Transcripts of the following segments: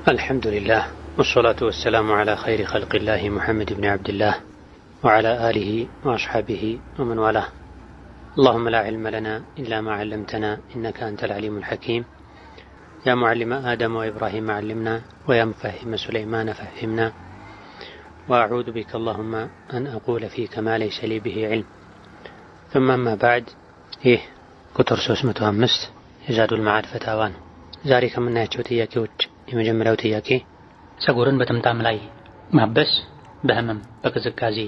الحمد لله والصلاة والسلام على خير خلق الله محمد بن عبد الله وعلى آله وأصحابه ومن والاه. اللهم لا علم لنا إلا ما علمتنا إنك أنت العليم الحكيم. يا معلم آدم وإبراهيم علمنا ويا مفهم سليمان فهمنا. وأعوذ بك اللهم أن أقول فيك ما ليس لي به علم. ثم أما بعد. ቁጥር 305 የዛዱል መዓድ ፈታዋ ነው። ዛሬ ከምናያቸው ጥያቄዎች የመጀመሪያው ጥያቄ ፀጉርን በጥምጣም ላይ ማበስ በህመም በቅዝቃዜ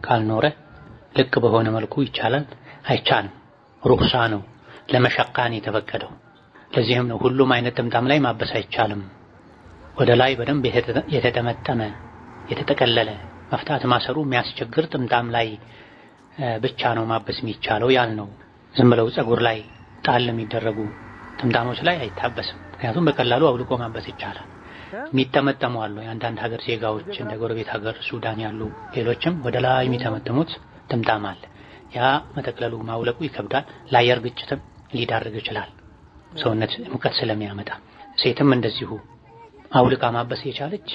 ካልኖረ ልክ በሆነ መልኩ ይቻላል አይቻልም? ሩክሳ ነው፣ ለመሸቃን የተፈቀደው። ለዚህም ነው ሁሉም አይነት ጥምጣም ላይ ማበስ አይቻልም። ወደ ላይ በደንብ የተጠመጠመ የተጠቀለለ መፍታት ማሰሩ የሚያስቸግር ጥምጣም ላይ ብቻ ነው ማበስ የሚቻለው ያልነው። ዝም ብለው ፀጉር ላይ ጣል የሚደረጉ ጥምጣሞች ላይ አይታበስም። ምክንያቱም በቀላሉ አውልቆ ማበስ ይቻላል። የሚጠመጠሙ አሉ። የአንዳንድ ሀገር ዜጋዎች እንደ ጎረቤት ሀገር ሱዳን ያሉ ሌሎችም ወደ ላይ የሚጠመጥሙት ጥምጣም አለ። ያ መጠቅለሉ ማውለቁ ይከብዳል። ለአየር ግጭትም ሊዳርግ ይችላል፣ ሰውነት ሙቀት ስለሚያመጣ። ሴትም እንደዚሁ አውልቃ ማበስ የቻለች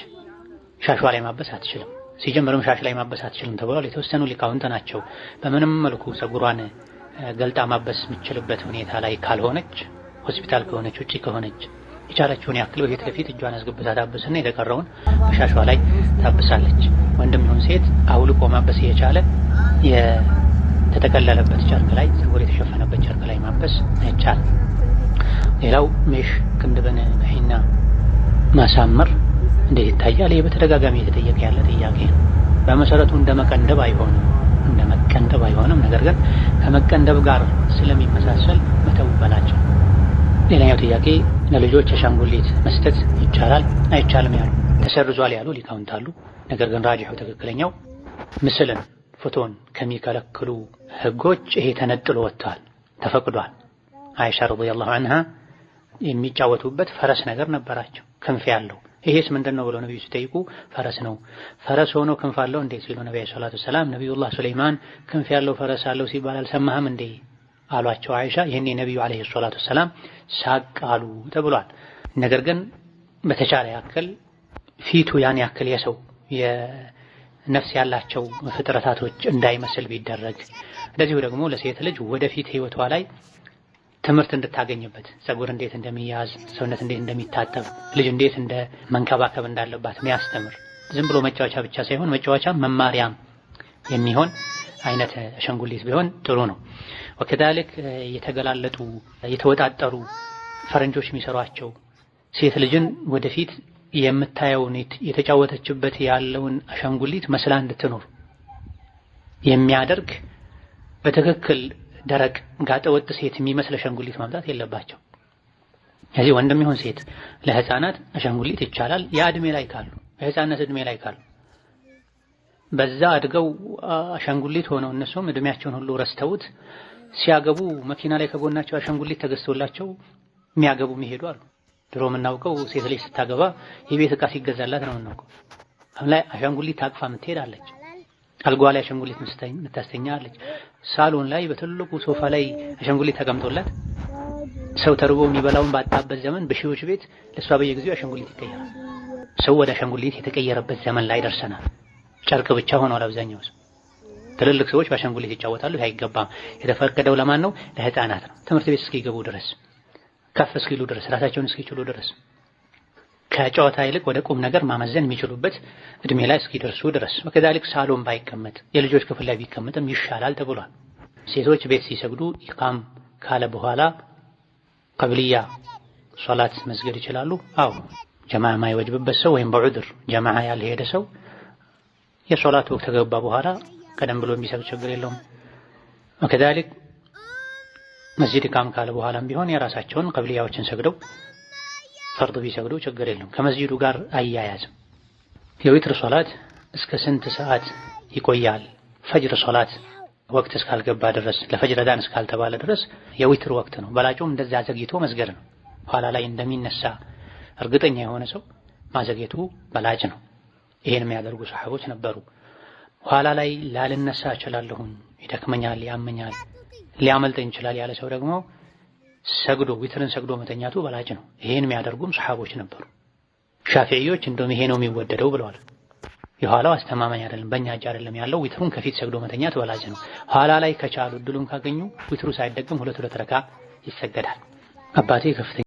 ሻሿ ላይ ማበስ አትችልም። ሲጀምርም ሻሽ ላይ ማበስ አትችልም ተብሏል። የተወሰኑ ሊቃውንት ናቸው በምንም መልኩ ፀጉሯን ገልጣ ማበስ የምትችልበት ሁኔታ ላይ ካልሆነች፣ ሆስፒታል ከሆነች፣ ውጪ ከሆነች የቻለችውን ያክል በፊት ለፊት እጇን አስገብታ ታብስና የተቀረውን በሻሿ ላይ ታብሳለች። ወንድም ይሁን ሴት አውልቆ ማበስ የቻለ የተጠቀለለበት ጨርቅ ላይ ፀጉር የተሸፈነበት ጨርቅ ላይ ማበስ አይቻልም። ሌላው ሜሽ ቅንድብን በሂና ማሳመር እንዴት ይታያል? ይህ በተደጋጋሚ የተጠየቀ ያለ ጥያቄ ነው። በመሰረቱ እንደ መቀንደብ አይሆንም፣ ነገር ግን ከመቀንደብ ጋር ስለሚመሳሰል መተው በላቸው። ሌላኛው ጥያቄ ለልጆች አሻንጉሊት መስጠት ይቻላል አይቻልም ያሉ ተሰርዟል ያሉ ሊቃውንት አሉ። ነገር ግን ራጂሑ ትክክለኛው ምስልን ፎቶን ከሚከለክሉ ህጎች ይሄ ተነጥሎ ወጥቷል፣ ተፈቅዷል። አይሻ ረዲየላሁ ዐንሃ የሚጫወቱበት ፈረስ ነገር ነበራቸው፣ ክንፍ ያለው። ይሄስ ምንድነው ብለው ነብዩ ሲጠይቁ ፈረስ ነው። ፈረስ ሆኖ ክንፍ አለው እንዴ ሲሉ ነብዩ ሰለላሁ ዐለይሂ ወሰለም ነብዩላህ ሱለይማን ክንፍ ያለው ፈረስ አለው ሲባል አልሰማህም እንዴ አሏቸው አይሻ። ይሄኔ ነብዩ አለይሂ ሰላቱ ወሰለም ሳቃሉ ተብሏል። ነገር ግን በተቻለ ያክል ፊቱ ያን ያክል የሰው የነፍስ ያላቸው ፍጥረታቶች እንዳይመስል ቢደረግ፣ እንደዚሁ ደግሞ ለሴት ልጅ ወደፊት ህይወቷ ላይ ትምህርት እንድታገኝበት ፀጉር እንዴት እንደሚያዝ፣ ሰውነት እንዴት እንደሚታጠብ፣ ልጅ እንዴት እንደ መንከባከብ እንዳለባት የሚያስተምር ዝም ብሎ መጫወቻ ብቻ ሳይሆን መጫወቻ መማሪያም የሚሆን አይነት አሻንጉሊት ቢሆን ጥሩ ነው። ወከዛልክ የተገላለጡ የተወጣጠሩ ፈረንጆች የሚሰሯቸው ሴት ልጅን ወደፊት የምታየውን የተጫወተችበት ያለውን አሻንጉሊት መስላ እንድትኖር የሚያደርግ በትክክል ደረቅ ጋጠወጥ ሴት የሚመስል አሻንጉሊት ማምጣት የለባቸው። ስለዚህ ወንድም ይሁን ሴት ለህፃናት አሻንጉሊት ይቻላል። ያ እድሜ ላይ ካሉ በህፃናት እድሜ ላይ ካሉ በዛ አድገው አሻንጉሊት ሆነው እነሱም እድሜያቸውን ሁሉ ረስተውት ሲያገቡ መኪና ላይ ከጎናቸው አሻንጉሊት ተገዝቶላቸው የሚያገቡ የሚሄዱ አሉ። ድሮ የምናውቀው ሴት ልጅ ስታገባ የቤት ዕቃ ሲገዛላት ነው የምናውቀው። አሁን ላይ አሻንጉሊት ታቅፋ የምትሄዳለች። አልጓ ላይ አሻንጉሊት ምታስተኛለች። ሳሎን ላይ በትልቁ ሶፋ ላይ አሻንጉሊት ተቀምጦላት ሰው ተርቦ የሚበላውን ባጣበት ዘመን በሺዎች ቤት ለሷ በየጊዜው አሻንጉሊት ይቀየራል። ሰው ወደ አሻንጉሊት የተቀየረበት ዘመን ላይ ደርሰናል። ጨርቅ ብቻ ሆኗል አብዛኛው ሰው። ትልልቅ ሰዎች በአሻንጉሊት ይጫወታሉ። አይገባም። የተፈቀደው ለማን ነው? ለህፃናት ነው። ትምህርት ቤት እስኪገቡ ድረስ፣ ከፍ እስኪሉ ድረስ፣ ራሳቸውን እስኪችሉ ድረስ፣ ከጨዋታ ይልቅ ወደ ቁም ነገር ማመዘን የሚችሉበት እድሜ ላይ እስኪደርሱ ድረስ። ወከዛልክ ሳሎን ባይቀመጥ የልጆች ክፍል ላይ ቢቀመጥም ይሻላል ተብሏል። ሴቶች ቤት ሲሰግዱ ኢቃም ካለ በኋላ ቀብልያ ሶላት መስገድ ይችላሉ። አዎ ጀማዓ የማይወጅብበት ሰው ወይም በዑድር ጀማዓ ያልሄደ ሰው የሶላት ወቅት ከገባ በኋላ ቀደም ብሎ የሚሰግድ ችግር የለውም። ወከዛልክ መስጂድ ኢቃም ካለ በኋላም ቢሆን የራሳቸውን ቀብልያዎችን ሰግደው ፈርድ ቢሰግዱ ችግር የለውም። ከመስጂዱ ጋር አያያዝም። የዊትር ሶላት እስከ ስንት ሰዓት ይቆያል? ፈጅር ሶላት ወቅት እስካልገባ ድረስ ለፈጅር አዛን እስካልተባለ ድረስ የዊትር ወቅት ነው። በላጩም እንደዛ ዘግይቶ መስገድ ነው። ኋላ ላይ እንደሚነሳ እርግጠኛ የሆነ ሰው ማዘግየቱ በላጭ ነው። ይሄን የሚያደርጉ ሰሃቦች ነበሩ። ኋላ ላይ ላልነሳ እችላለሁ፣ ይደክመኛል፣ ያመኛል፣ ሊያመልጠኝ ይችላል ያለ ሰው ደግሞ ሰግዶ ዊትርን ሰግዶ መተኛቱ በላጭ ነው። ይሄን የሚያደርጉም ሰሃቦች ነበሩ። ሻፊዒዮች እንደውም ይሄ ነው የሚወደደው ብለዋል። የኋላው አስተማማኝ አይደለም፣ በእኛ እጅ አይደለም ያለው። ዊትሩን ከፊት ሰግዶ መተኛት በላጭ ነው። ኋላ ላይ ከቻሉ እድሉን ካገኙ ዊትሩ ሳይደግም 2 ረካ ይሰገዳል። አባቴ ከፍተኛ